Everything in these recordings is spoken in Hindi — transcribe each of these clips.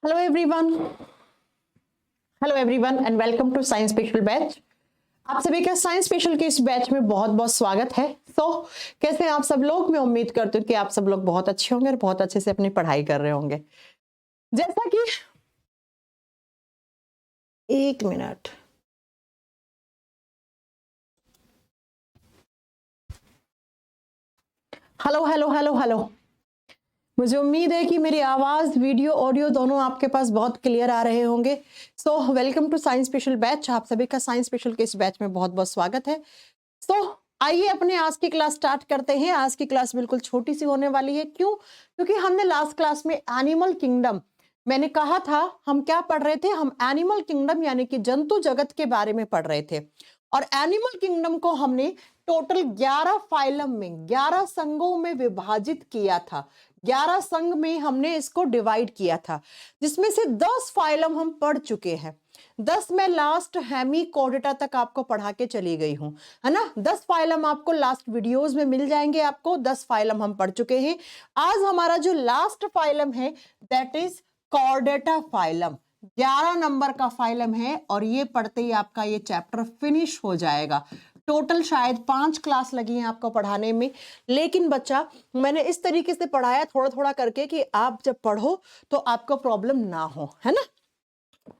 Hello everyone hello everyone and welcome to science special batch. आप सभी का साइंस स्पेशल के इस बैच में बहुत बहुत स्वागत है। कैसे हैं आप सब लोग? मैं उम्मीद करती हूँ कि आप सब लोग बहुत अच्छे होंगे और बहुत अच्छे से अपनी पढ़ाई कर रहे होंगे। जैसा कि एक minute, hello hello hello hello. मुझे उम्मीद है कि मेरी आवाज, वीडियो, ऑडियो दोनों आपके पास बहुत क्लियर आ रहे होंगे। Welcome to science special batch. आप सभी का साइंस स्पेशल के इस बैच में बहुत बहुत स्वागत है। आइए अपने आज की क्लास स्टार्ट करते हैं। आज की क्लास बिल्कुल छोटी सी होने वाली है। क्यों? क्योंकि हमने लास्ट क्लास में एनिमल किंगडम, मैंने कहा था हम क्या पढ़ रहे थे, हम एनिमल किंगडम यानी कि जंतु जगत के बारे में पढ़ रहे थे। और एनिमल किंगडम को हमने टोटल 11 फाइलम में 11 संघों में विभाजित किया था। 11 संघ में हमने इसको डिवाइड किया था, जिसमें से 10 फाइलम हम पढ़ चुके हैं। 10 में लास्ट हेमिकोर्डेटा तक आपको पढ़ा के चली गई हूं, है ना। 10 फाइलम आपको लास्ट वीडियोस में मिल जाएंगे। आपको 10 फाइलम हम पढ़ चुके हैं। आज हमारा जो लास्ट फाइलम है that is Chordata phylum. 11 number का फाइलम है और ये पढ़ते ही आपका ये चैप्टर फिनिश हो जाएगा। टोटल शायद 5 क्लास लगी हैं आपको पढ़ाने में, लेकिन बच्चा मैंने इस तरीके से पढ़ाया थोड़ा थोड़ा करके कि आप जब पढ़ो तो आपको प्रॉब्लम ना हो, है ना।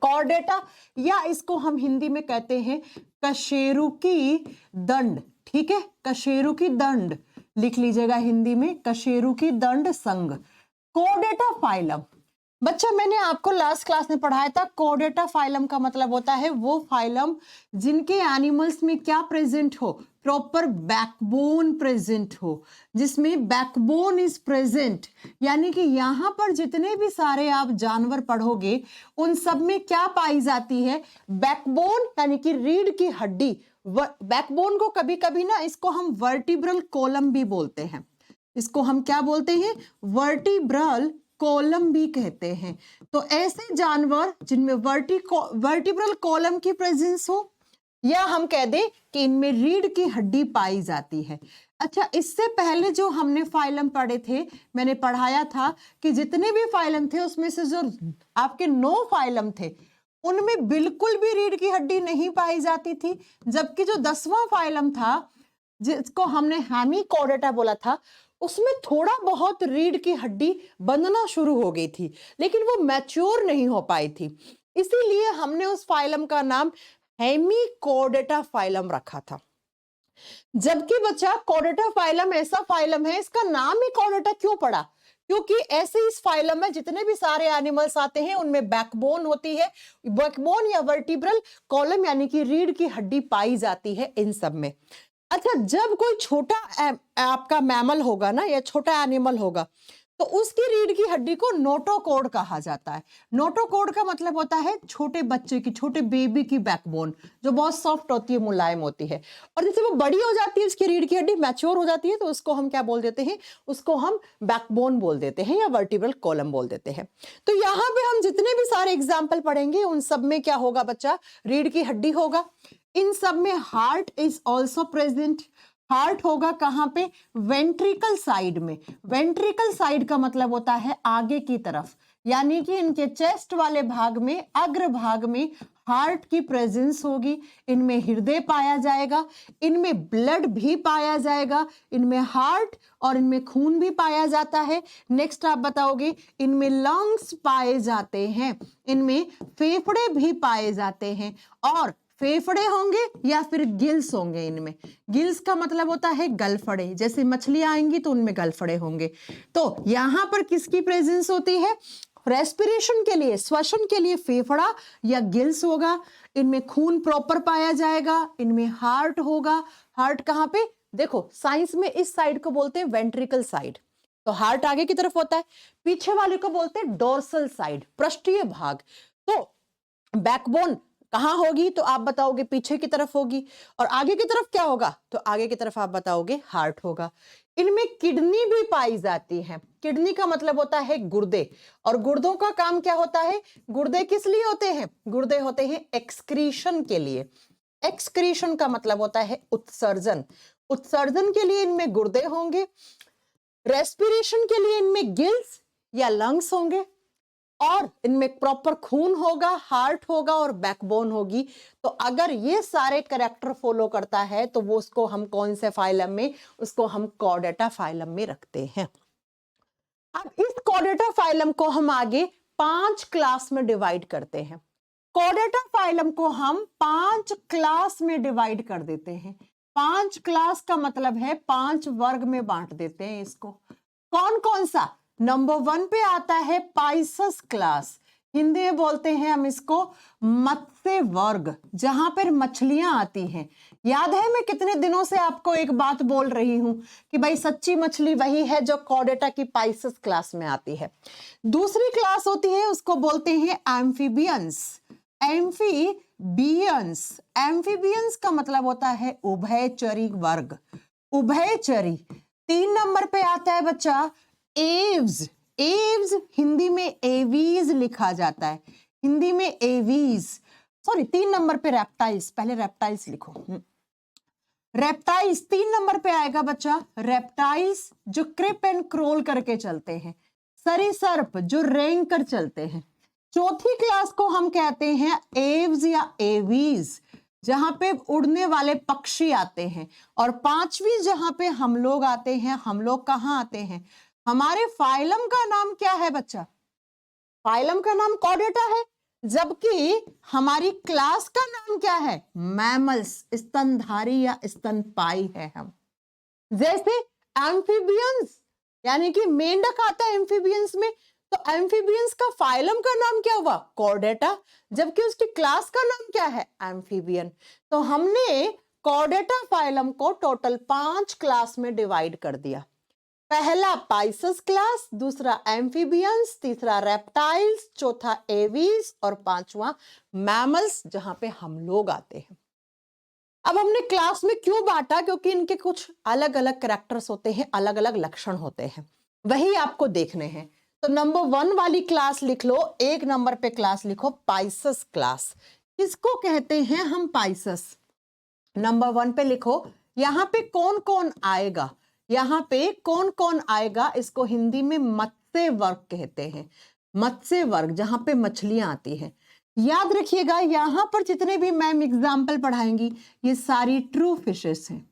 कॉर्डेटा या इसको हम हिंदी में कहते हैं कशेरुकी दंड। ठीक है, कशेरुकी दंड लिख लीजिएगा हिंदी में, कशेरुकी दंड संघ। कॉर्डेटा फाइलम बच्चा मैंने आपको लास्ट क्लास में पढ़ाया था। कॉर्डेटा फाइलम का मतलब होता है वो फाइलम जिनके एनिमल्स में क्या प्रेजेंट हो, प्रॉपर बैकबोन प्रेजेंट हो, जिसमें बैकबोन इज प्रेजेंट। यानी कि यहां पर जितने भी सारे आप जानवर पढ़ोगे उन सब में क्या पाई जाती है, बैकबोन, यानी कि रीढ़ की हड्डी। बैकबोन को कभी कभी ना इसको हम वर्टिब्रल कॉलम भी बोलते हैं। इसको हम क्या बोलते हैं? वर्टिब्रल कॉलम भी कहते हैं। तो ऐसे जानवर जिनमें वर्टिब्रल कॉलम की प्रेजेंस हो, या हम कह दें कि इनमें रीढ़ की हड्डी पाई जाती है। अच्छा, इससे पहले जो हमने फाइलम पढ़े थे, मैंने पढ़ाया था कि जितने भी फाइलम थे उसमें से जो आपके 9 फाइलम थे उनमें बिल्कुल भी रीढ़ की हड्डी नहीं पाई जाती थी, जबकि जो 10वां फाइलम था जिसको हमने हेमिकोर्डेटा बोला था उसमें थोड़ा बहुत रीढ़ की हड्डी बनना शुरू हो गई थी, लेकिन वो मैच्योर नहीं हो पाई थी। इसीलिए हमने उस फाइलम का नाम हेमिकोर्डेटा फाइलम रखा था। जबकि बच्चा कॉर्डेटा फाइलम ऐसा फाइलम है, इसका नाम ही कॉर्डेटा क्यों पड़ा? क्योंकि ऐसे इस फाइलम में जितने भी सारे एनिमल्स आते हैं उनमें बैकबोन होती है। बैकबोन या वर्टिब्रल कॉलम यानी कि रीढ़ की हड्डी पाई जाती है इन सब में। अच्छा, जब कोई छोटा आपका मैमल होगा ना या छोटा एनिमल होगा तो उसकी रीढ़ की हड्डी को नोटोकॉर्ड कहा जाता है। नोटोकॉर्ड का मतलब होता है छोटे बच्चे की, छोटे बेबी की बैकबोन, जो बहुत सॉफ्ट होती है, मुलायम होती है। और जैसे वो बड़ी हो जाती है, उसकी रीढ़ की हड्डी मैच्योर हो जाती है, तो उसको हम क्या बोल देते हैं? उसको हम बैकबोन बोल देते हैं या वर्टिब्रल कॉलम बोल देते हैं। तो यहाँ पे हम जितने भी सारे एग्जाम्पल पढ़ेंगे उन सब में क्या होगा बच्चा? रीढ़ की हड्डी होगा। इन सब में heart is also present. Heart होगा कहां पे? वेंट्रिकल साइड में। वेंट्रिकल साइड का मतलब होता है आगे की तरफ, यानी कि इनके चेस्ट वाले भाग में, अग्र भाग में हार्ट की प्रेजेंस होगी। इनमें हृदय पाया जाएगा, इनमें ब्लड भी पाया जाएगा, इनमें हार्ट और इनमें खून भी पाया जाता है। नेक्स्ट आप बताओगे, इनमें लंग्स पाए जाते हैं, इनमें फेफड़े भी पाए जाते हैं। और फेफड़े होंगे या फिर गिल्स होंगे। इनमें गिल्स का मतलब होता है गलफड़े, जैसे मछलियां आएंगी तो उनमें गलफड़े होंगे। तो यहां पर किसकी प्रेजेंस होती है? रेस्पिरेशन के लिए, श्वसन के लिए फेफड़ा या गिल्स होगा। इनमें खून प्रॉपर पाया जाएगा, इनमें हार्ट होगा। हार्ट कहां पे? देखो साइंस में इस साइड को बोलते हैं वेंट्रिकल साइड, तो हार्ट आगे की तरफ होता है। पीछे वाले को बोलते हैं डोर्सल साइड, पृष्ठीय भाग। तो बैकबोन कहां होगी? तो आप बताओगे पीछे की तरफ होगी। और आगे की तरफ क्या होगा? तो आगे की तरफ आप बताओगे हार्ट होगा। इनमें किडनी भी पाई जाती है। किडनी का मतलब होता है गुर्दे, और गुर्दों का काम क्या होता है? गुर्दे किस लिए होते हैं? गुर्दे होते हैं एक्सक्रीशन के लिए। एक्सक्रीशन का मतलब होता है उत्सर्जन। उत्सर्जन के लिए इनमें गुर्दे होंगे। रेस्पिरेशन के लिए इनमें गिल्स या लंग्स होंगे। और इनमें प्रॉपर खून होगा, हार्ट होगा और बैकबोन होगी। तो अगर ये सारे कैरेक्टर फॉलो करता है तो वो उसको हम कौन से फाइलम में, उसको हम कॉर्डेटा फाइलम में रखते हैं। अब इस कॉर्डेटा फाइलम को हम आगे 5 क्लास में डिवाइड करते हैं। कॉर्डेटा फाइलम को हम 5 क्लास में डिवाइड कर देते हैं। 5 क्लास का मतलब है 5 वर्ग में बांट देते हैं इसको। कौन कौन सा? नंबर 1 पे आता है पाइसस क्लास, हिंदी में बोलते हैं हम इसको मत्स्य वर्ग, जहां पर मछलियां आती हैं। याद है मैं कितने दिनों से आपको एक बात बोल रही हूं कि भाई सच्ची मछली वही है जो कॉर्डेटा की पाइसस क्लास में आती है। दूसरी क्लास होती है उसको बोलते हैं एम्फीबियंस। एम्फीबियंस, एम्फीबियंस का मतलब होता है उभयचरी वर्ग, उभयचरी। 3 नंबर पे आता है बच्चा एव्स। एव्स हिंदी में एवीज लिखा जाता है, हिंदी में एवीज। सॉरी 3 नंबर पे रेप्टाइल्स, पहले रेप्टाइल्स लिखो। रेप्टाइल्स 3 नंबर पे आएगा बच्चा, रेप्टाइल्स जो क्रिप एंड क्रोल करके चलते हैं, सरीसर्प जो रेंग कर चलते हैं। चौथी क्लास को हम कहते हैं एव्स या एवीज, जहां पे उड़ने वाले पक्षी आते हैं। और 5वीं जहां पे हम लोग आते हैं, हम लोग कहां आते हैं? हमारे फाइलम का नाम क्या है बच्चा? फाइलम का नाम कॉर्डेटा है, जबकि हमारी क्लास का नाम क्या है? मैमल्स, स्तनधारी या स्तनपाई है हम। जैसे एम्फीबियंस यानी कि मेंढक आता है एम्फीबियंस में, तो एम्फीबियंस का फाइलम का नाम क्या हुआ? कॉर्डेटा, जबकि उसकी क्लास का नाम क्या है? एम्फीबियन। तो हमने कॉर्डेटा फाइलम को टोटल 5 क्लास में डिवाइड कर दिया। पहला पाइसस क्लास, दूसरा एम्फीबियंस, तीसरा रेप्टाइल्स, चौथा एवीज और 5वां मैमल्स, जहां पे हम लोग आते हैं। अब हमने क्लास में क्यों बांटा? क्योंकि इनके कुछ अलग अलग कैरेक्टर्स होते हैं, अलग अलग लक्षण होते हैं, वही आपको देखने हैं। तो नंबर 1 वाली क्लास लिख लो, 1 नंबर पे क्लास लिखो पाइसस क्लास। किसको कहते हैं हम? पाइसस। नंबर 1 पे लिखो, यहां पे कौन कौन आएगा? यहां पे कौन कौन आएगा? इसको हिंदी में मत्स्य वर्ग कहते हैं, मत्स्य वर्ग, जहां पे मछलियां आती हैं। याद रखिएगा यहां पर जितने भी मैम एग्जाम्पल पढ़ाएंगी ये सारी ट्रू फिशेस हैं।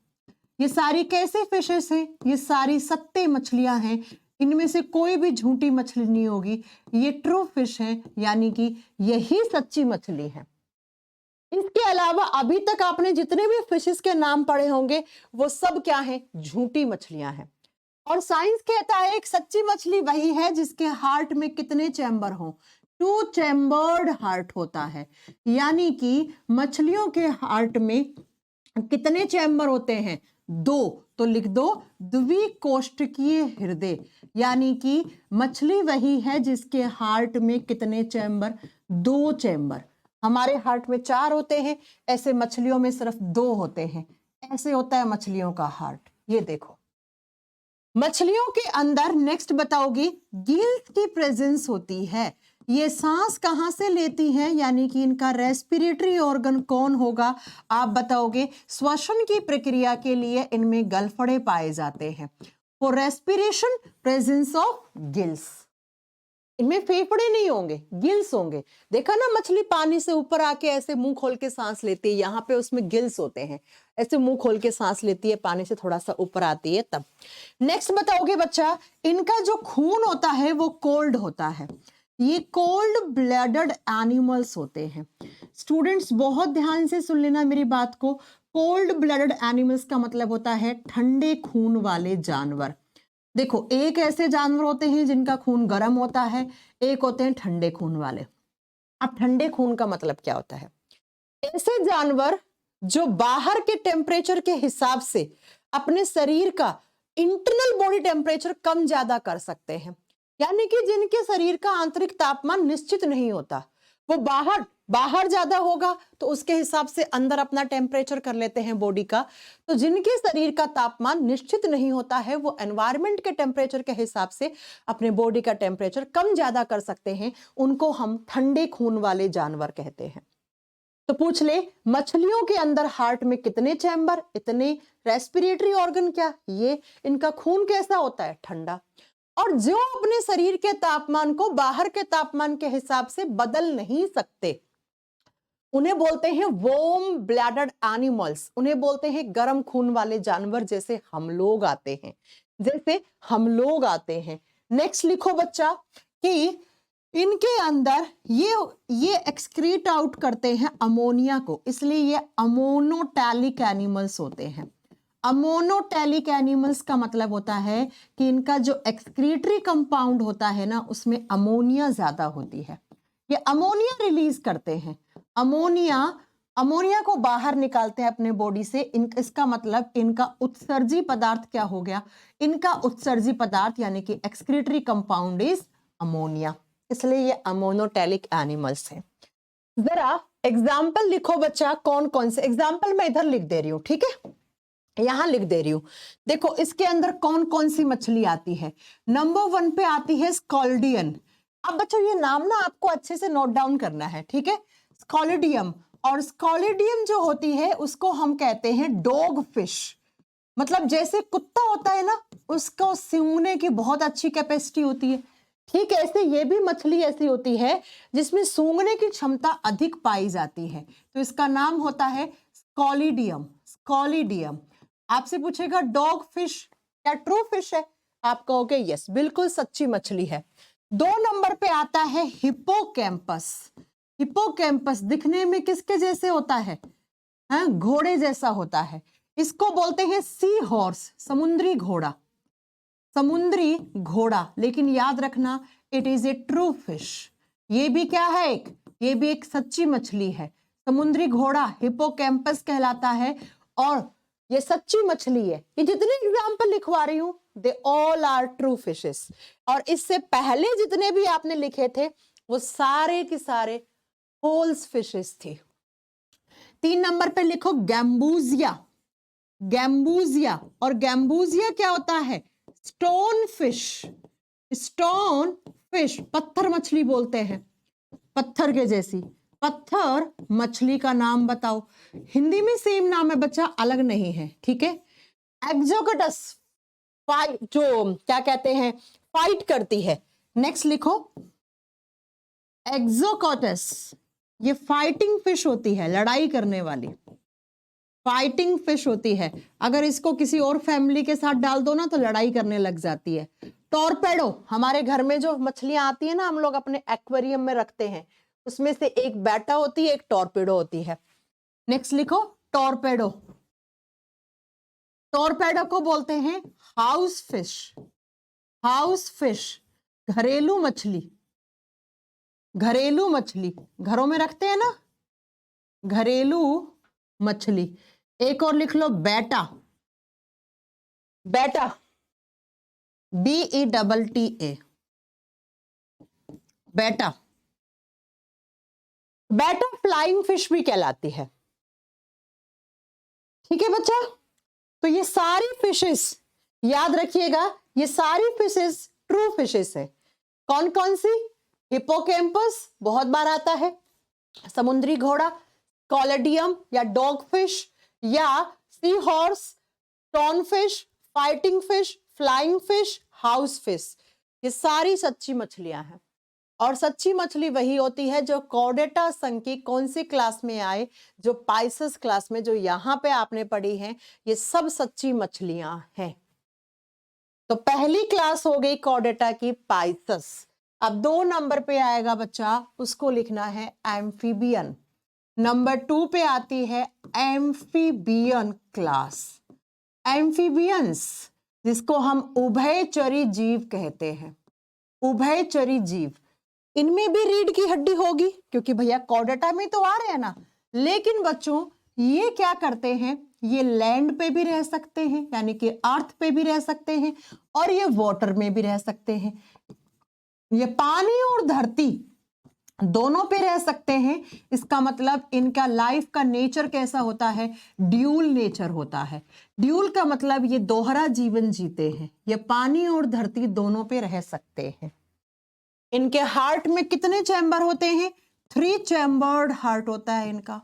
ये सारी कैसे फिशेस हैं? ये सारी सत्ते मछलियां हैं, इनमें से कोई भी झूठी मछली नहीं होगी। ये ट्रू फिश है, यानी कि यही सच्ची मछली है। इसके अलावा अभी तक आपने जितने भी फिशेस के नाम पढ़े होंगे वो सब क्या है? झूठी मछलियां हैं। और साइंस कहता है एक सच्ची मछली वही है जिसके हार्ट में कितने चैम्बर हो? 2 चैम्बर्ड हार्ट होता है, यानी कि मछलियों के हार्ट में कितने चैम्बर होते हैं? 2। तो लिख दो द्विकोष्ठकीय हृदय, यानी कि मछली वही है जिसके हार्ट में कितने चैम्बर? 2 चैम्बर। हमारे हार्ट में 4 होते हैं, ऐसे मछलियों में सिर्फ 2 होते हैं। ऐसे होता है मछलियों का हार्ट। ये देखो मछलियों के अंदर, नेक्स्ट बताओगी, गिल्स की प्रेजेंस होती है। ये सांस कहां से लेती हैं? यानी कि इनका रेस्पिरेटरी ऑर्गन कौन होगा? आप बताओगे। श्वसन की प्रक्रिया के लिए इनमें गलफड़े पाए जाते हैं। For respiration presence of gills. इनमें फेफड़े नहीं होंगे, गिल्स होंगे। देखा ना मछली पानी से ऊपर आके ऐसे मुंह खोल के सांस लेती है, यहाँ पे उसमें गिल्स होते हैं, ऐसे मुंह खोल के सांस लेती है, पानी से थोड़ा सा ऊपर आती है तब। नेक्स्ट बताओगे बच्चा, इनका जो खून होता है वो कोल्ड होता है। ये कोल्ड ब्लडेड एनिमल्स होते हैं। स्टूडेंट्स बहुत ध्यान से सुन लेना मेरी बात को। कोल्ड ब्लडेड एनिमल्स का मतलब होता है ठंडे खून वाले जानवर। देखो एक ऐसे जानवर होते हैं जिनका खून गर्म होता है, एक होते हैं ठंडे खून वाले। अब ठंडे खून का मतलब क्या होता है? ऐसे जानवर जो बाहर के टेम्परेचर के हिसाब से अपने शरीर का इंटरनल बॉडी टेम्परेचर कम ज्यादा कर सकते हैं, यानी कि जिनके शरीर का आंतरिक तापमान निश्चित नहीं होता, वो बाहर ज्यादा होगा तो उसके हिसाब से अंदर अपना टेम्परेचर कर लेते हैं बॉडी का। तो जिनके शरीर का तापमान निश्चित नहीं होता है वो एनवायरनमेंट के टेम्परेचर के हिसाब से अपने बॉडी का टेम्परेचर कम ज्यादा कर सकते हैं, उनको हम ठंडे खून वाले जानवर कहते हैं। तो पूछ ले मछलियों के अंदर हार्ट में कितने चैम्बर, इतने। रेस्पिरेटरी ऑर्गन क्या? ये। इनका खून कैसा होता है? ठंडा। और जो अपने शरीर के तापमान को बाहर के तापमान के हिसाब से बदल नहीं सकते, उन्हें बोलते हैं वार्म ब्लडेड एनिमल्स। उन्हें बोलते हैं गर्म खून वाले जानवर, जैसे हम लोग आते हैं, जैसे हम लोग आते हैं। नेक्स्ट लिखो बच्चा कि इनके अंदर ये एक्सक्रीट आउट करते हैं अमोनिया को, इसलिए ये अमोनोटैलिक एनिमल्स होते हैं। अमोनोटैलिक एनिमल्स का मतलब होता है कि इनका जो एक्सक्रीटरी कंपाउंड होता है ना, उसमें अमोनिया ज्यादा होती है। ये अमोनिया रिलीज करते हैं, अमोनिया को बाहर निकालते हैं अपने बॉडी से। इसका मतलब इनका उत्सर्जी पदार्थ क्या हो गया? इनका उत्सर्जी पदार्थ यानी कि एक्सक्रीटरी कंपाउंड इज अमोनिया, इसलिए ये अमोनोटैलिक एनिमल्स हैं। जरा एग्जाम्पल लिखो बच्चा, कौन कौन से एग्जाम्पल मैं इधर लिख दे रही हूं, ठीक है, यहां लिख दे रही हूं। देखो इसके अंदर कौन कौन सी मछली आती है। नंबर 1 पे आती है स्कॉलिडियन। अब बच्चों ये नाम ना आपको अच्छे से नोट डाउन करना है, ठीक है। स्कॉलिडियम, और स्कॉलिडियम जो होती है उसको हम कहते हैं डॉग फिश। मतलब जैसे कुत्ता होता है ना, उसको सूंघने की बहुत अच्छी कैपेसिटी होती है, ठीक है, ऐसे ये भी मछली ऐसी होती है जिसमें सूंघने की क्षमता अधिक पाई जाती है, तो इसका नाम होता है स्कॉलिडियम। स्कॉलिडियम। आपसे पूछेगा डॉग फिश क्या ट्रू फिश है? आप कहोगे यस, बिल्कुल सच्ची मछली है। 2 नंबर पे आता है हिप्पोकैम्पस। हिप्पोकैम्पस दिखने में किसके जैसे होता है? घोड़े जैसा होता है। इसको बोलते हैं सी हॉर्स, समुद्री घोड़ा। समुद्री घोड़ा, लेकिन याद रखना it is a true fish. ये भी क्या है? ये भी एक सच्ची मछली है। समुद्री घोड़ा हिप्पोकैम्पस कहलाता है और ये सच्ची मछली है। ये जितने एग्जाम्पल लिखवा रही हूं they all are true fishes, और इससे पहले जितने भी आपने लिखे थे वो सारे के सारे फॉल्स फिशेस थे। 3 नंबर पे लिखो गैम्बूजिया। गैम्बूजिया, और गैम्बूजिया क्या होता है? Stone fish. स्टोन फिश, पत्थर मछली बोलते हैं, पत्थर के जैसी। पत्थर मछली का नाम बताओ। हिंदी में सेम नाम है बच्चा, अलग नहीं है, ठीक है। एक्सोकटस, फाइट, जो क्या कहते हैं, फाइट करती है। नेक्स्ट लिखो एक्सोकटस, ये फाइटिंग फिश होती है, लड़ाई करने वाली फाइटिंग फिश होती है। अगर इसको किसी और फैमिली के साथ डाल दो ना तो लड़ाई करने लग जाती है। टॉर्पेडो, हमारे घर में जो मछलियां आती है ना, हम लोग अपने एक्वेरियम में रखते हैं, उसमें से एक बेटा होती है, एक टॉर्पेडो होती है। नेक्स्ट लिखो टॉर्पेडो। टॉर्पेडो को बोलते हैं हाउस फिश। हाउस फिश, घरेलू मछली। घरेलू मछली, घरों में रखते हैं ना, घरेलू मछली। एक और लिख लो बेटा। बेटा, BETTA, बेटा। बेटा फ्लाइंग फिश भी कहलाती है, ठीक है बच्चा। तो ये सारी फिशेस याद रखिएगा, ये सारी फिशेस ट्रू फिशेस है। कौन कौन सी? हिप्पोकैम्पस बहुत बार आता है, समुद्री घोड़ा, कॉलेडियम या डॉग फिश या sea horse, stone fish, fighting fish, flying fish, house fish, ये सारी सच्ची मछलियां हैं। और सच्ची मछली वही होती है जो कॉर्डेटा संघ की कौन सी क्लास में आए, जो पाइसस क्लास में, जो यहां पे आपने पढ़ी है, ये सब सच्ची मछलियां हैं। तो पहली क्लास हो गई कॉर्डेटा की पाइसस। अब 2 नंबर पे आएगा बच्चा, उसको लिखना है एम्फीबियन। नंबर 2 पे आती है एम्फीबियन क्लास। एम्फीबियंस, जिसको हम उभयचरी जीव कहते हैं। उभयचरी जीव, इनमें भी रीढ़ की हड्डी होगी क्योंकि भैया कॉर्डेटा में तो आ रहे हैं ना। लेकिन बच्चों ये क्या करते हैं, ये लैंड पे भी रह सकते हैं, यानी कि अर्थ पे भी रह सकते हैं, और ये वाटर में भी रह सकते हैं। ये पानी और धरती दोनों पे रह सकते हैं। इसका मतलब इनका लाइफ का नेचर कैसा होता है? ड्यूल नेचर होता है। ड्यूल का मतलब ये दोहरा जीवन जीते हैं, ये पानी और धरती दोनों पे रह सकते हैं। इनके हार्ट में कितने चैम्बर होते हैं? 3 चैम्बर्ड हार्ट होता है इनका।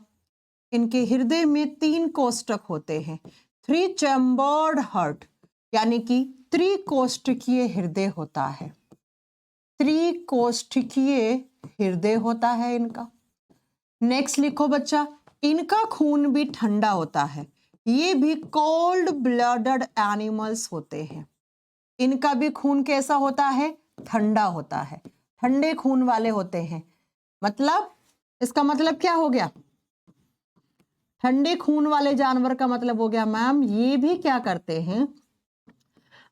इनके हृदय में 3 कोष्ठक होते हैं, 3 चैम्बर्ड हार्ट। यानी कि त्रिकोष्ठकीय हृदय होता है। त्रिकोष्ठकीय हृदय होता है इनका। नेक्स्ट लिखो बच्चा, इनका खून भी ठंडा होता है। ये भी कोल्ड ब्लडेड एनिमल्स होते हैं। इनका भी खून कैसा होता है? ठंडा होता है, ठंडे खून वाले होते हैं। मतलब इसका मतलब क्या हो गया? ठंडे खून वाले जानवर का मतलब हो गया मैम ये भी क्या करते हैं,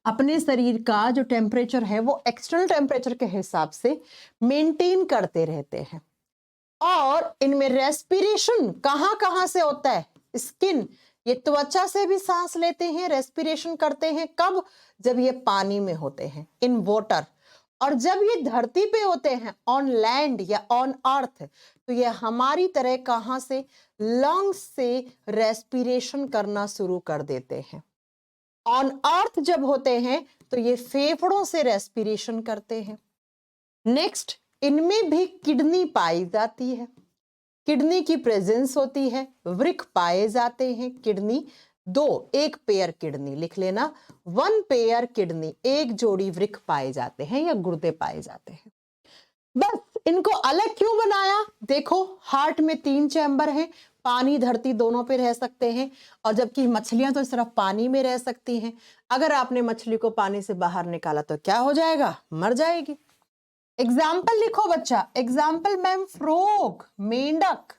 अपने शरीर का जो टेम्परेचर है वो एक्सटर्नल टेम्परेचर के हिसाब से मेंटेन करते रहते हैं। और इनमें रेस्पिरेशन कहां कहां से होता है? स्किन, ये त्वचा से भी सांस लेते हैं, रेस्पिरेशन करते हैं। कब? जब ये पानी में होते हैं, इन वाटर। और जब ये धरती पे होते हैं, ऑन लैंड या ऑन अर्थ, तो ये हमारी तरह कहां से? लंग्स से रेस्पिरेशन करना शुरू कर देते हैं। ऑन अर्थ जब होते हैं तो ये फेफड़ों से रेस्पिरेशन करते हैं। नेक्स्ट, इनमें भी किडनी पाई जाती है, किडनी की प्रेजेंस होती है। वृक्क पाए जाते हैं, किडनी दो, एक पेयर किडनी लिख लेना, 1 पेयर किडनी, एक जोड़ी वृक्क पाए जाते हैं या गुर्दे पाए जाते हैं। बस इनको अलग क्यों बनाया? देखो, हार्ट में 3 चैम्बर हैं, पानी धरती दोनों पे रह सकते हैं, और जबकि मछलियां तो सिर्फ पानी में रह सकती हैं। अगर आपने मछली को पानी से बाहर निकाला तो क्या हो जाएगा? मर जाएगी। एग्जाम्पल लिखो बच्चा, एग्जाम्पल मैम फ्रॉग, मेंढक,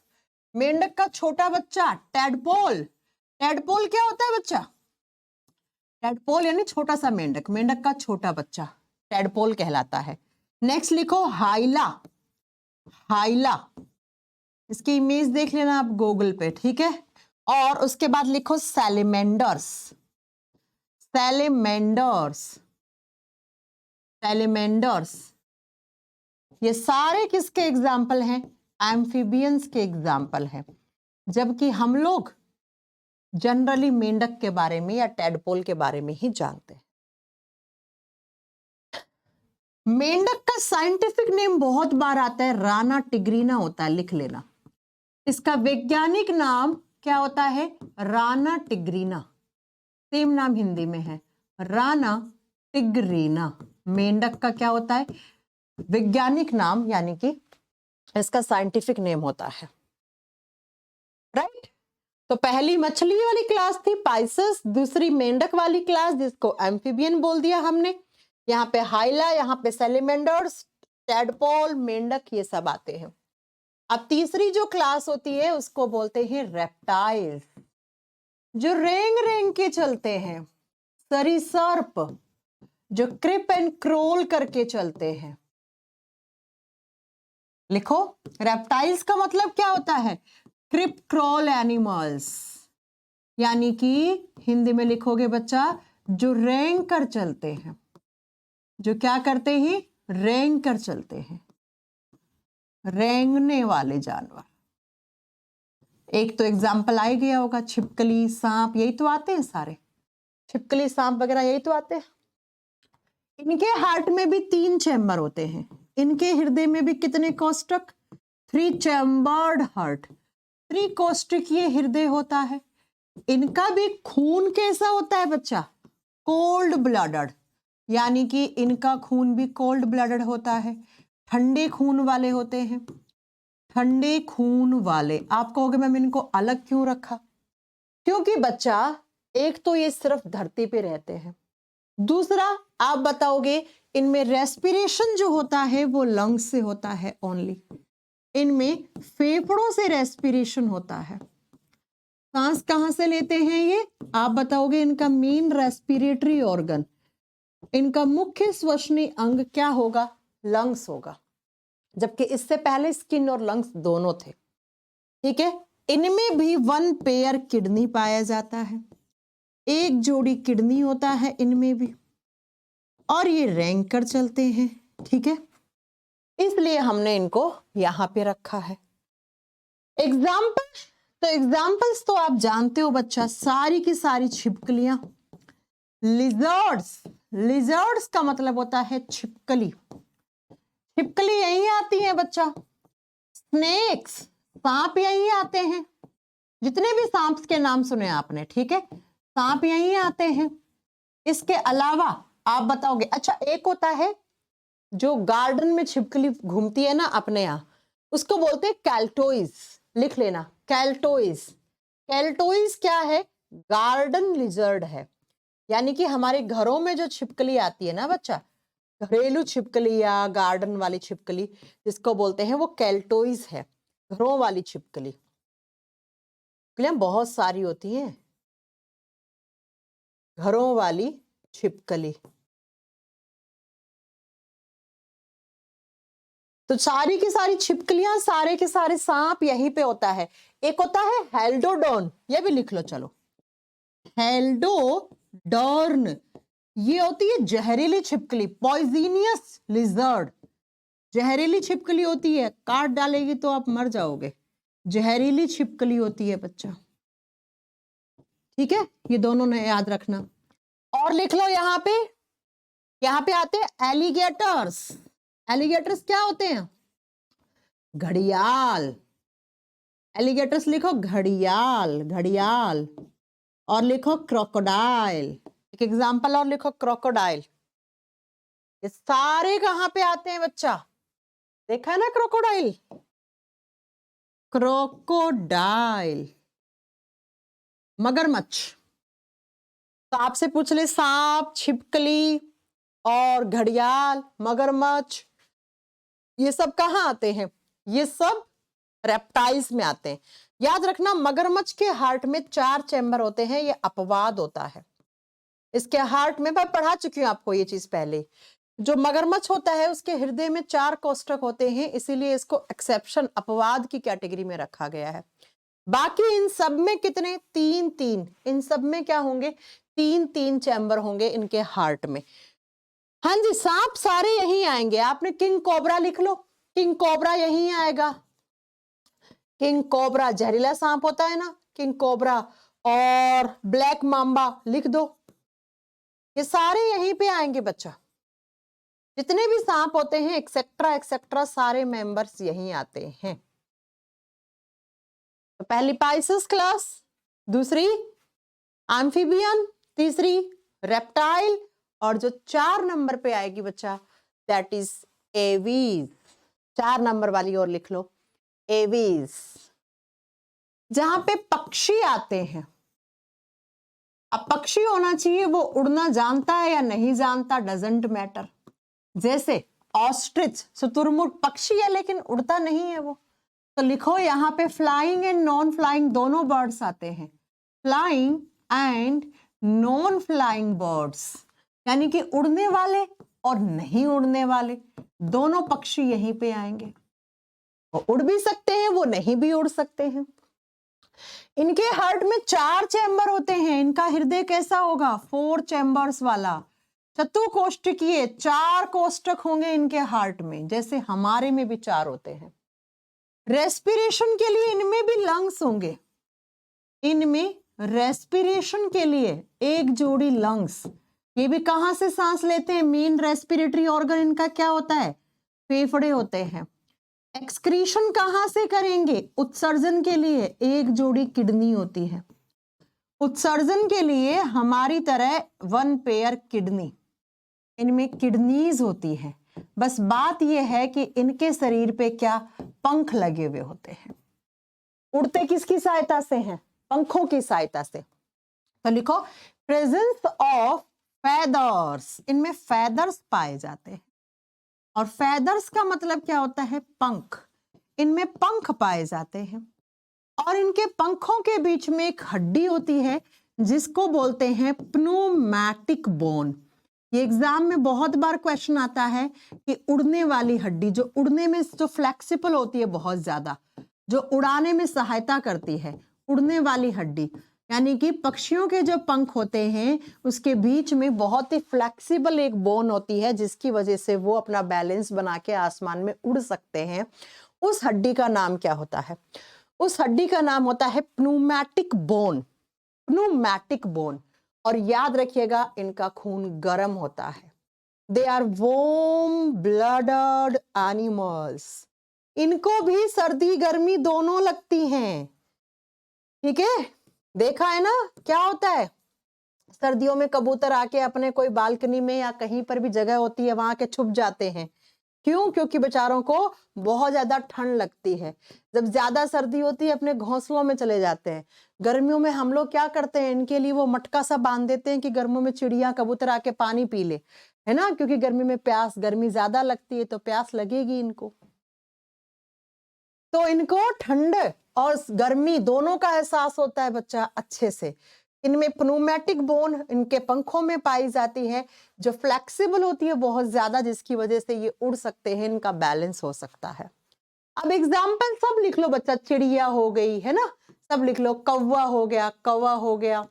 मेंढक का छोटा बच्चा टैडपोल। टैडपोल क्या होता है बच्चा? टैडपोल यानी छोटा सा मेंढक, मेंढक का छोटा बच्चा टैडपोल कहलाता है। नेक्स्ट लिखो हाइला, हाइला, इसकी इमेज देख लेना आप गूगल पे, ठीक है। और उसके बाद लिखो सैलेमेंडर्स, सैलेमेंडर्स, सैलेमेंडर्स, ये सारे किसके एग्जाम्पल हैं? एम्फीबियंस के एग्जाम्पल हैं। जबकि हम लोग जनरली मेंढक के बारे में या टैडपोल के बारे में ही जानते हैं। मेंढक का साइंटिफिक नेम बहुत बार आता है, राना टिग्रीना होता है, लिख लेना। इसका वैज्ञानिक नाम क्या होता है? राना टिग्रीना। सेम नाम हिंदी में है, राना टिग्रीना। मेंढक का क्या होता है? वैज्ञानिक नाम, यानी कि इसका साइंटिफिक नेम होता है, राइट। तो पहली मछली वाली क्लास थी पाइसस, दूसरी मेंढक वाली क्लास जिसको एम्फीबियन बोल दिया हमने। यहाँ पे हाइला, यहाँ पे सैलेमेंडर्स, टैडपोल, मेंढक, ये सब आते हैं। अब तीसरी जो क्लास होती है उसको बोलते हैं रेप्टाइल्स, जो रेंग रेंग के चलते हैं, सरीसर्प, जो क्रिप एंड क्रोल करके चलते हैं। लिखो, रेप्टाइल्स का मतलब क्या होता है? क्रिप क्रॉल एनिमल्स, यानी कि हिंदी में लिखोगे बच्चा, जो रेंग कर चलते हैं, जो क्या करते हैं? रेंग कर चलते हैं, रेंगने वाले जानवर। एक तो एग्जाम्पल आ ही गया होगा, छिपकली, सांप, यही तो आते हैं सारे, छिपकली, सांप वगैरह यही तो आते हैं। इनके हार्ट में भी 3 चैम्बर होते हैं। इनके हृदय में भी कितने कोष्ठक? 3 चैम्बर्ड हार्ट, त्रिकोष्ठकीय हृदय होता है। इनका भी खून कैसा होता है बच्चा? कोल्ड ब्लडेड, यानी कि इनका खून भी कोल्ड ब्लडेड होता है, ठंडे खून वाले होते हैं, ठंडे खून वाले। आप कहोगे मैम इनको अलग क्यों रखा? क्योंकि बच्चा, एक तो ये सिर्फ धरती पे रहते हैं, दूसरा आप बताओगे इनमें रेस्पिरेशन जो होता है वो लंग्स से होता है ओनली, इनमें फेफड़ों से रेस्पिरेशन होता है। सांस कहां से लेते हैं ये? आप बताओगे इनका मेन रेस्पिरेटरी ऑर्गन, इनका मुख्य श्वसनीय अंग क्या होगा? लंग्स होगा, जबकि इससे पहले स्किन और लंग्स दोनों थे, ठीक है। इनमें भी 1 पेयर किडनी पाया जाता है, एक जोड़ी किडनी होता है इनमें भी, और ये रेंग कर चलते हैं, ठीक है। इसलिए हमने इनको यहां पे रखा है। एग्जाम्पल, तो एग्जाम्पल्स तो आप जानते हो बच्चा, सारी की सारी छिपकलियां, लिजर्ड्स, लिजर्ड्स का मतलब होता है छिपकली, छिपकली यही आती है बच्चा। स्नेक्स, सांप यही आते हैं, जितने भी सांप के नाम सुने आपने, ठीक है, सांप यही आते हैं। इसके अलावा आप बताओगे। अच्छा, एक होता है जो गार्डन में छिपकली घूमती है ना अपने यहाँ, उसको बोलते हैं कैल्टोइज। लिख लेना, कैल्टोइज। कैल्टोइज क्या है? गार्डन लिजर्ड है। यानी कि हमारे घरों में जो छिपकली आती है ना बच्चा, घरेलू छिपकली या गार्डन वाली छिपकली जिसको बोलते हैं, वो कैल्टोइज है, घरों वाली छिपकली। बहुत सारी होती हैं घरों वाली छिपकली। तो सारी की सारी छिपकलियां, सारे के सारे सांप यहीं पे होता है। एक होता है हेल्डोडॉन, ये भी लिख लो चलो, हेल्डोडॉर्न। ये होती है जहरीली छिपकली, पॉइजनियस लिजर्ड। जहरीली छिपकली होती है, काट डालेगी तो आप मर जाओगे। जहरीली छिपकली होती है बच्चा, ठीक है? ये दोनों ने याद रखना। और लिख लो यहाँ पे आते हैं एलिगेटर्स। एलिगेटर्स क्या होते हैं? घड़ियाल। एलिगेटर्स लिखो घड़ियाल, घड़ियाल। और लिखो क्रोकोडाइल। एक एग्जांपल और लिखो, क्रोकोडाइल। ये सारे कहां पे आते हैं बच्चा? देखा है ना क्रोकोडाइल? क्रोकोडाइल, मगरमच्छ। तो आपसे पूछ ले, सांप, छिपकली और घड़ियाल, मगरमच्छ, ये सब कहाँ आते हैं? ये सब रेप्टाइल्स में आते हैं। याद रखना, मगरमच्छ के हार्ट में 4 चैम्बर होते हैं, ये अपवाद होता है। इसके हार्ट में, मैं पढ़ा चुकी हूं आपको ये चीज पहले। जो मगरमच्छ होता है उसके हृदय में 4 कोष्ठक होते हैं, इसीलिए इसको एक्सेप्शन, अपवाद की कैटेगरी में रखा गया है। बाकी इन सब में कितने? 3-3। इन सब में क्या होंगे? 3-3 चैम्बर होंगे इनके हार्ट में। हाँ जी, सांप सारे यहीं आएंगे। आपने किंग कोबरा लिख लो, किंग कोबरा यहीं आएगा। किंग कोबरा जहरीला सांप होता है ना, किंग कोबरा। और ब्लैक मांबा लिख दो, ये सारे यहीं पे आएंगे बच्चा। जितने भी सांप होते हैं एक्सेट्रा एक्सेट्रा, सारे मेंबर्स यहीं आते हैं। तो पहली पाइसेस क्लास, दूसरी एम्फीबियन, तीसरी रेप्टाइल, और जो 4 नंबर पे आएगी बच्चा, दैट इज एवीज। 4 नंबर वाली और लिख लो, एवीज। जहां पे पक्षी आते हैं, अब पक्षी होना चाहिए, वो उड़ना जानता है या नहीं जानता, डजंट मैटर। जैसे ऑस्ट्रिच, शुतुरमुर्ग पक्षी है लेकिन उड़ता नहीं है वो। तो लिखो यहाँ पे फ्लाइंग एंड नॉन फ्लाइंग दोनों बर्ड्स आते हैं। Flying and non flying birds, यानी कि उड़ने वाले और नहीं उड़ने वाले दोनों पक्षी यहीं पे आएंगे। वो उड़ भी सकते हैं, वो नहीं भी उड़ सकते हैं। इनके हार्ट में 4 चैम्बर होते हैं। इनका हृदय कैसा होगा? 4 चैम्बर्स वाला, चतुकोष्ठकीय। 4 कोष्ठक होंगे इनके हार्ट में, जैसे हमारे में भी 4 होते हैं। रेस्पिरेशन के लिए इनमें भी लंग्स होंगे। इनमें रेस्पिरेशन के लिए एक जोड़ी लंग्स। ये भी कहां से सांस लेते हैं? मेन रेस्पिरेटरी ऑर्गन इनका क्या होता है? फेफड़े होते हैं। एक्सक्रीशन कहां से करेंगे? उत्सर्जन के लिए एक जोड़ी किडनी होती है। उत्सर्जन के लिए हमारी तरह 1 पेयर किडनी, इनमें किडनीज होती है। बस बात यह है कि इनके शरीर पे क्या? पंख लगे हुए होते हैं। उड़ते किसकी सहायता से हैं? पंखों की सहायता से। तो लिखो, प्रेजेंस ऑफ फेदर्स, इनमें फेदर्स पाए जाते हैं। और फेदर्स का मतलब क्या होता है? पंख। इनमें पंख पाए जाते हैं। और इनके पंखों के बीच में एक हड्डी होती है जिसको बोलते हैं प्नूमैटिक बोन। ये एग्जाम में बहुत बार क्वेश्चन आता है कि उड़ने वाली हड्डी, जो उड़ने में जो फ्लेक्सिबल होती है बहुत ज्यादा, जो उड़ाने में सहायता करती है, उड़ने वाली हड्डी, यानी कि पक्षियों के जो पंख होते हैं उसके बीच में बहुत ही फ्लेक्सिबल एक बोन होती है जिसकी वजह से वो अपना बैलेंस बना के आसमान में उड़ सकते हैं। उस हड्डी का नाम क्या होता है? उस हड्डी का नाम होता है प्नूमैटिक बोन। प्नूमैटिक बोन। और याद रखिएगा, इनका खून गर्म होता है। They are warm blooded animals. इनको भी सर्दी गर्मी दोनों लगती हैं, ठीक है? देखा है ना क्या होता है? सर्दियों में कबूतर आके अपने कोई बालकनी में या कहीं पर भी जगह होती है वहां के छुप जाते हैं। क्यों? क्योंकि बेचारों को बहुत ज्यादा ठंड लगती है। जब ज्यादा सर्दी होती है अपने घोंसलों में चले जाते हैं। गर्मियों में हम लोग क्या करते हैं, इनके लिए वो मटका सा बांध देते हैं कि गर्मियों में चिड़िया कबूतर आके पानी पी ले, है ना, क्योंकि गर्मी में गर्मी ज्यादा लगती है तो प्यास लगेगी इनको। तो इनको ठंड और गर्मी दोनों का एहसास होता है बच्चा अच्छे से। इनमें प्नूमेटिक बोन इनके पंखों में पाई जाती है, जो फ्लेक्सिबल होती है बहुत ज्यादा, जिसकी वजह से ये उड़ सकते हैं, इनका बैलेंस हो सकता है। अब एग्जाम्पल सब लिख लो बच्चा, चिड़िया हो गई, है ना, सब लिख लो। कौवा हो गया, कौवा हो गया,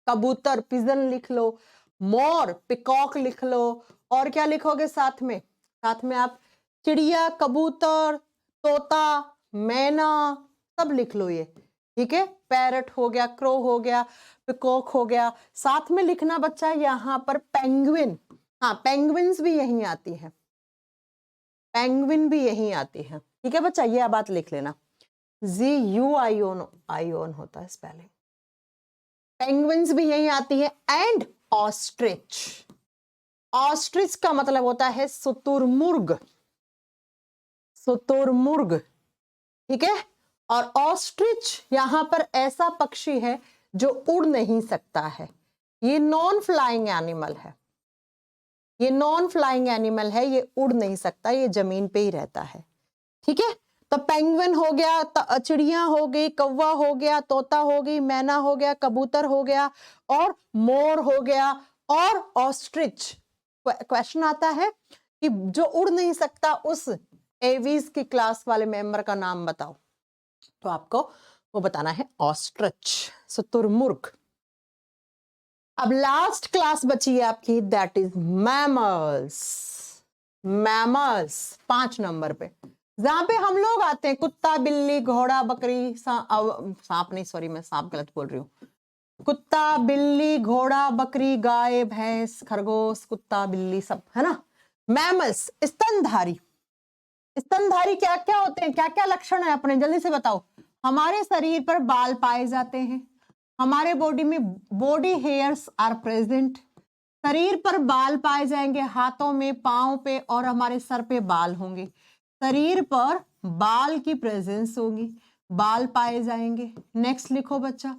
कबूतर पिजन लिख लो, मोर पिकॉक लिख लो, और क्या लिखोगे साथ में? साथ में आप चिड़िया, कबूतर, तोता, मैना, सब लिख लो ये, ठीक है। पैरट हो गया, क्रो हो गया, पिकॉक हो गया। साथ में लिखना बच्चा यहाँ पर पेंगुइन, हाँ पेंगुइन्स भी यहीं आती है, पेंगुइन भी यहीं आती है, ठीक है बच्चा, ये बात लिख लेना। GUION होता है स्पेलिंग। पेंगुइन्स भी यहीं आती है। एंड ऑस्ट्रिच, ऑस्ट्रिच का मतलब होता है शुतुरमुर्ग, शुतुरमुर्ग, ठीक है। और ऑस्ट्रिच यहां पर ऐसा पक्षी है जो उड़ नहीं सकता है, ये नॉन फ्लाइंग एनिमल है, ये नॉन फ्लाइंग एनिमल है, ये उड़ नहीं सकता, ये जमीन पे ही रहता है, ठीक है। तो पेंगुइन हो गया, चिड़िया हो गई, कौवा हो गया, तोता हो गई, मैना हो गया, कबूतर हो गया, और मोर हो गया, और ऑस्ट्रिच। क्वेश्चन आता है कि जो उड़ नहीं सकता उस एवीज की क्लास वाले मेंबर का नाम बताओ, तो आपको वो बताना है ऑस्ट्रिच, शुतुरमुर्ग। अब लास्ट क्लास बची है आपकी, that is mammals. Mammals 5 number पे, जहां पे हम लोग आते हैं कुत्ता, बिल्ली, घोड़ा, बकरी, सांप नहीं, सॉरी मैं सांप गलत बोल रही हूँ। कुत्ता, बिल्ली, घोड़ा, बकरी, गाय, भैंस, खरगोश, कुत्ता, बिल्ली, सब, है ना। मैमल्स, स्तनधारी। स्तनधारी क्या क्या होते हैं, क्या क्या लक्षण है अपने, जल्दी से बताओ। हमारे शरीर पर बाल पाए जाते हैं, हमारे बॉडी में बॉडी हेयर्स आर प्रेजेंट, शरीर पर बाल पाए जाएंगे, हाथों में, पांव पे और हमारे सर पे बाल होंगे, शरीर पर बाल की प्रेजेंस होगी, बाल पाए जाएंगे। नेक्स्ट लिखो बच्चा,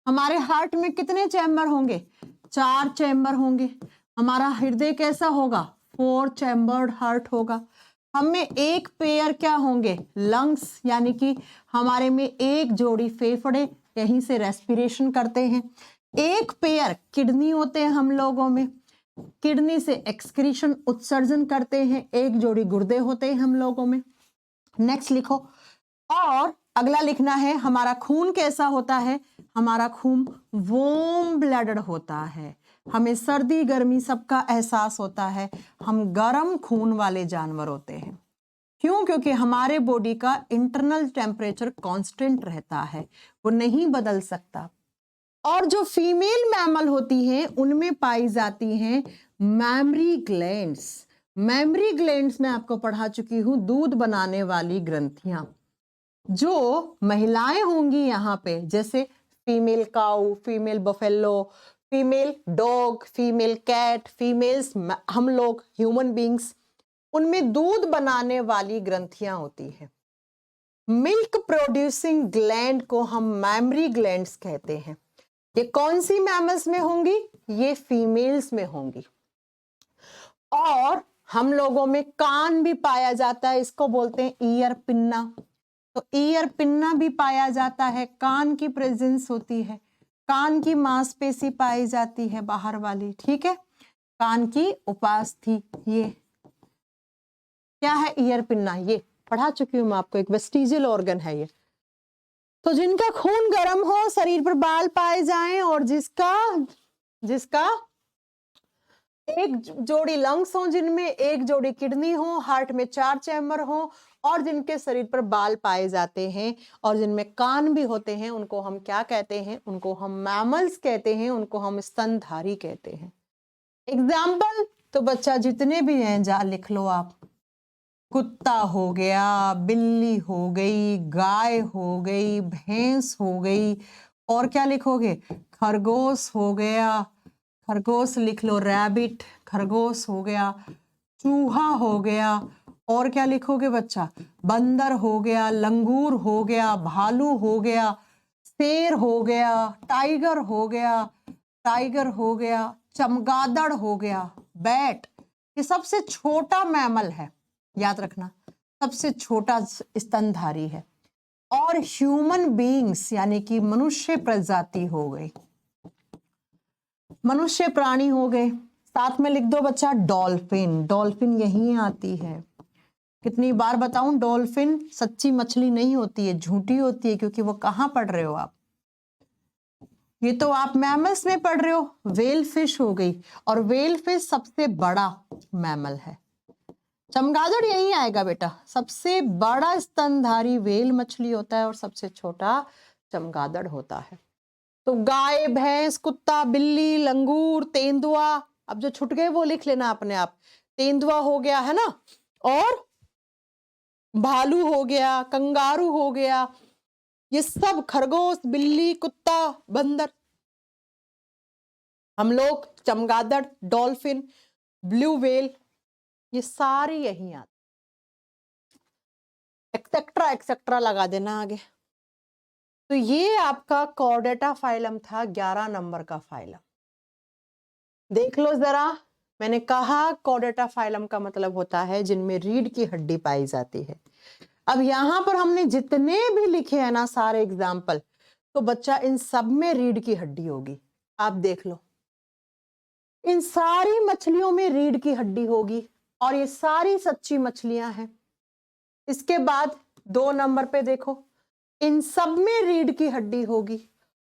हमारे हार्ट में कितने चैम्बर होंगे? 4 चैम्बर होंगे। हमारा हृदय कैसा होगा? 4 चैम्बर्ड हार्ट होगा। हमें एक पेयर क्या होंगे? लंग्स, यानी कि हमारे में एक जोड़ी फेफड़े, यहीं से रेस्पिरेशन करते हैं। एक पेयर किडनी होते हैं हम लोगों में, किडनी से एक्सक्रीशन, उत्सर्जन करते हैं। एक जोड़ी गुर्दे होते हैं हम लोगों में। नेक्स्ट लिखो, और अगला लिखना है हमारा खून कैसा होता है? हमारा खून वार्म ब्लडेड होता है, हमें सर्दी गर्मी सबका एहसास होता है, हम गर्म खून वाले जानवर होते हैं। क्यों? क्योंकि हमारे बॉडी का इंटरनल टेम्परेचर कांस्टेंट रहता है, वो नहीं बदल सकता। और जो फीमेल मैमल होती हैं उनमें पाई जाती हैं मैमरी ग्लैंड्स। मैमरी ग्लैंड्स में आपको पढ़ा चुकी हूं, दूध बनाने वाली ग्रंथियां। जो महिलाएं होंगी यहाँ पे, जैसे female cow, female buffalo, female dog, female cat, females हम लोग ह्यूमन बींग्स, उनमें दूध बनाने वाली ग्रंथियां होती है। मिल्क प्रोड्यूसिंग ग्लैंड को हम मैमरी ग्लैंड्स कहते हैं। ये कौन सी मैमल्स में होंगी? ये फीमेल्स में होंगी। और हम लोगों में कान भी पाया जाता है, इसको बोलते हैं ईयर पिन्ना। तो ईयर पिन्ना भी पाया जाता है, कान की प्रेजेंस होती है, कान की मांसपेशी पाई जाती है बाहर वाली, ठीक है, कान की उपास्थि। ये क्या है? ईयर पिन्ना, ये पढ़ा चुकी हूं मैं आपको, एक वेस्टिजियल ऑर्गन है ये। तो जिनका खून गर्म हो, शरीर पर बाल पाए जाएं, और जिसका एक जोड़ी लंग्स हो, जिनमें एक जोड़ी किडनी हो, हार्ट में 4 चैम्बर हो, और जिनके शरीर पर बाल पाए जाते हैं और जिनमें कान भी होते हैं, उनको हम क्या कहते हैं? उनको हम मैमल्स कहते हैं, उनको हम स्तनधारी कहते हैं। एग्जाम्पल तो बच्चा जितने भी हैं जा लिख लो आप। कुत्ता हो गया, बिल्ली हो गई, गाय हो गई, भैंस हो गई, और क्या लिखोगे? खरगोश हो गया, खरगोश लिख लो, रैबिट, खरगोश हो गया, चूहा हो गया, और क्या लिखोगे बच्चा? बंदर हो गया, लंगूर हो गया, भालू हो गया, शेर हो गया, टाइगर हो गया, चमगादड़ हो गया, बैट। ये सबसे छोटा मैमल है, याद रखना, सबसे छोटा स्तनधारी है। और ह्यूमन बीइंग्स यानी कि मनुष्य प्रजाति हो गई, मनुष्य प्राणी हो गए। साथ में लिख दो बच्चा डॉल्फिन, डॉल्फिन यहीं आती है। कितनी बार बताऊं, डॉल्फिन सच्ची मछली नहीं होती है, झूठी होती है, क्योंकि वो कहाँ पढ़ रहे हो आप? ये तो आप मैमल्स में पढ़ रहे हो। वेल फिश हो गई, और वेल फिश सबसे बड़ा मैमल है। चमगादड़ यही आएगा बेटा, सबसे बड़ा स्तनधारी वेल मछली होता है और सबसे छोटा चमगादड़ होता है। तो गाय, भैंस, कुत्ता, बिल्ली, लंगूर, तेंदुआ, अब जो छूट गए वो लिख लेना अपने आप। तेंदुआ हो गया है ना, और भालू हो गया, कंगारू हो गया, ये सब खरगोश, बिल्ली, कुत्ता, बंदर, हम लोग, चमगादड़, डॉल्फिन, ब्लू व्हेल, ये सारे यहीं आते, एक्सेट्रा एक्सेट्रा लगा देना आगे। तो ये आपका कॉर्डेटा फाइलम था, 11 नंबर का फाइलम। देख लो जरा, मैंने कहा कॉर्डेटा फाइलम का मतलब होता है जिनमें रीढ़ की हड्डी पाई जाती है। अब यहां पर हमने जितने भी लिखे हैं ना सारे एग्जाम्पल, तो बच्चा इन सब में रीढ़ की हड्डी होगी। आप देख लो, इन सारी मछलियों में रीढ़ की हड्डी होगी, और ये सारी सच्ची मछलियां हैं। इसके बाद 2 नंबर पे देखो, इन सब में रीढ़ की हड्डी होगी,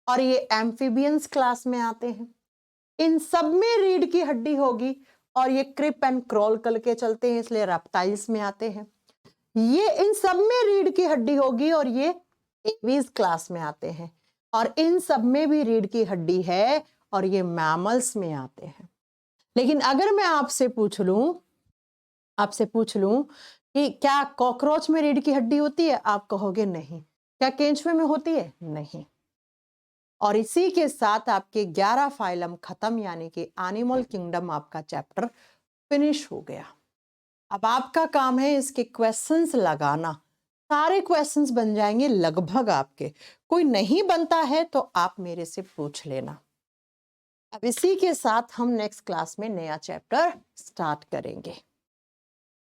और ये एम्फीबियंस क्लास में आते हैं। इन सब में रीढ़ की हड्डी होगी, और ये क्रिप एंड क्रॉल करके चलते हैं, इसलिए रेप्टाइल्स में आते हैं। ये इन सब में रीढ़ की हड्डी होगी, और ये एवीज क्लास में आते हैं, और इन सब में भी रीढ़ की हड्डी है, और ये मैमल्स में आते हैं। लेकिन अगर मैं आपसे पूछ लूं कि क्या कॉकरोच में रीढ़ की हड्डी होती है, आप कहोगे नहीं। क्या केंचुए में होती है? नहीं। और इसी के साथ आपके 11 फाइलम खत्म, यानी कि एनिमल किंगडम आपका चैप्टर फिनिश हो गया। अब आपका काम है इसके क्वेश्चंस लगाना। सारे क्वेश्चंस बन जाएंगे लगभग आपके, कोई नहीं बनता है तो आप मेरे से पूछ लेना। अब इसी के साथ हम नेक्स्ट क्लास में नया चैप्टर स्टार्ट करेंगे।